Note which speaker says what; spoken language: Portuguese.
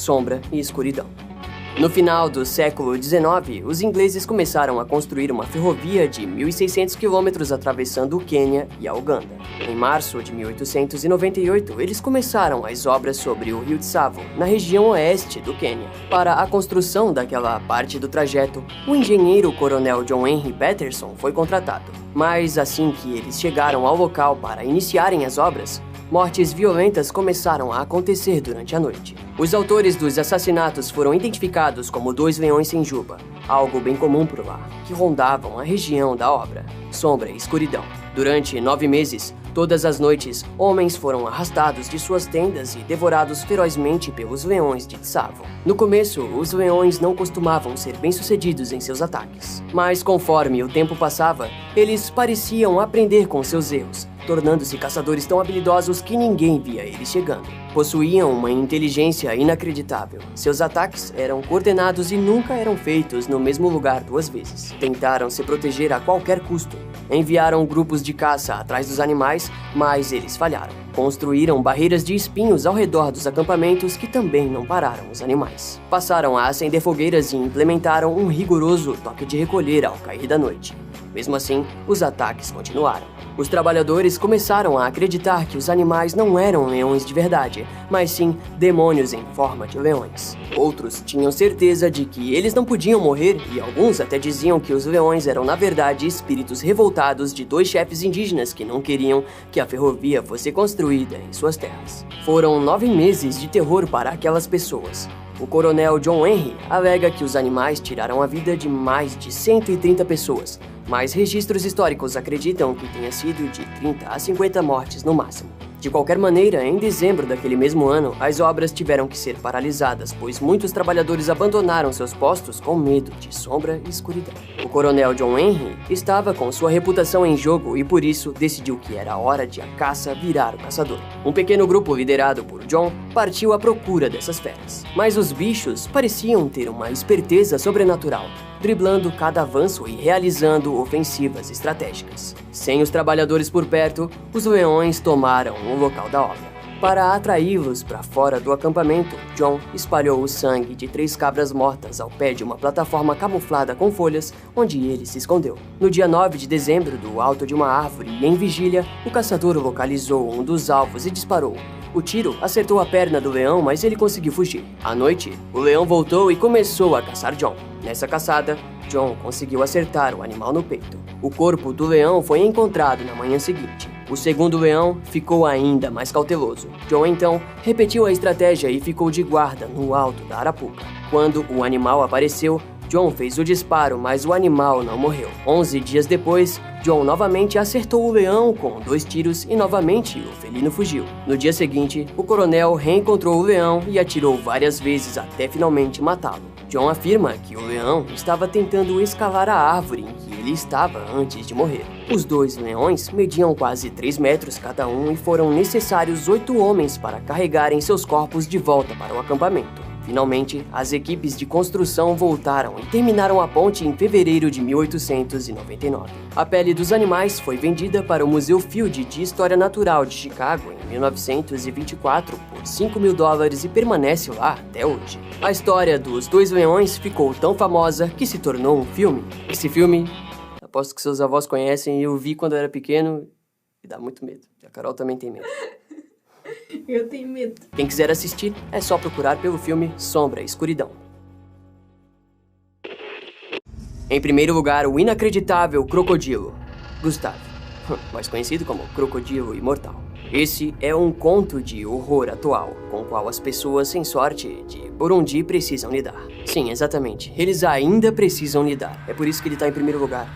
Speaker 1: sombra e escuridão. No final do século XIX, os ingleses começaram a construir uma ferrovia de 1.600 quilômetros atravessando o Quênia e a Uganda. Em março de 1898, eles começaram as obras sobre o rio Tsavo, na região oeste do Quênia. Para a construção daquela parte do trajeto, o engenheiro coronel John Henry Patterson foi contratado. Mas assim que eles chegaram ao local para iniciarem as obras, mortes violentas começaram a acontecer durante a noite. Os autores dos assassinatos foram identificados como 2 leões sem juba, algo bem comum por lá, que rondavam a região da obra, sombra e escuridão. Durante 9 meses, todas as noites, homens foram arrastados de suas tendas e devorados ferozmente pelos leões de Tsavo. No começo, os leões não costumavam ser bem-sucedidos em seus ataques, mas conforme o tempo passava, eles pareciam aprender com seus erros, tornando-se caçadores tão habilidosos que ninguém via eles chegando. Possuíam uma inteligência inacreditável. Seus ataques eram coordenados e nunca eram feitos no mesmo lugar 2 vezes. Tentaram se proteger a qualquer custo. Enviaram grupos de caça atrás dos animais, mas eles falharam. Construíram barreiras de espinhos ao redor dos acampamentos que também não pararam os animais. Passaram a acender fogueiras e implementaram um rigoroso toque de recolher ao cair da noite. Mesmo assim, os ataques continuaram. Os trabalhadores começaram a acreditar que os animais não eram leões de verdade, mas sim demônios em forma de leões. Outros tinham certeza de que eles não podiam morrer e alguns até diziam que os leões eram na verdade espíritos revoltados de 2 chefes indígenas que não queriam que a ferrovia fosse construída em suas terras. Foram 9 meses de terror para aquelas pessoas. O coronel John Henry alega que os animais tiraram a vida de mais de 130 pessoas, mas registros históricos acreditam que tenha sido de 30 a 50 mortes no máximo. De qualquer maneira, em dezembro daquele mesmo ano, as obras tiveram que ser paralisadas, pois muitos trabalhadores abandonaram seus postos com medo de sombra e escuridão. O coronel John Henry estava com sua reputação em jogo e por isso decidiu que era hora de a caça virar o caçador. Um pequeno grupo liderado por John partiu à procura dessas feras, mas os bichos pareciam ter uma esperteza sobrenatural, driblando cada avanço e realizando ofensivas estratégicas. Sem os trabalhadores por perto, os leões tomaram o local da obra. Para atraí-los para fora do acampamento, John espalhou o sangue de 3 cabras mortas ao pé de uma plataforma camuflada com folhas, onde ele se escondeu. No dia 9 de dezembro, do alto de uma árvore e em vigília, o caçador localizou um dos alvos e disparou. O tiro acertou a perna do leão, mas ele conseguiu fugir. À noite, o leão voltou e começou a caçar John. Nessa caçada, John conseguiu acertar o animal no peito. O corpo do leão foi encontrado na manhã seguinte. O segundo leão ficou ainda mais cauteloso. John então repetiu a estratégia e ficou de guarda no alto da arapuca. Quando o animal apareceu, John fez o disparo, mas o animal não morreu. 11 dias depois, John novamente acertou o leão com 2 tiros e novamente o felino fugiu. No dia seguinte, o coronel reencontrou o leão e atirou várias vezes até finalmente matá-lo. John afirma que o leão estava tentando escalar a árvore em que ele estava antes de morrer. Os 2 leões mediam quase 3 metros cada um e foram necessários 8 homens para carregarem seus corpos de volta para o acampamento. Finalmente, as equipes de construção voltaram e terminaram a ponte em fevereiro de 1899. A pele dos animais foi vendida para o Museu Field de História Natural de Chicago em 1924 por $5.000 e permanece lá até hoje. A história dos 2 leões ficou tão famosa que se tornou um filme. Esse filme, aposto que seus avós conhecem e eu vi quando eu era pequeno e dá muito medo. A Carol também tem medo.
Speaker 2: Eu tenho medo.
Speaker 1: Quem quiser assistir, é só procurar pelo filme Sombra e Escuridão. Em primeiro lugar, o inacreditável Crocodilo, Gustave, mais conhecido como Crocodilo Imortal. Esse é um conto de horror atual, com o qual as pessoas sem sorte de Burundi precisam lidar. Sim, exatamente, eles ainda precisam lidar. É por isso que ele está em primeiro lugar.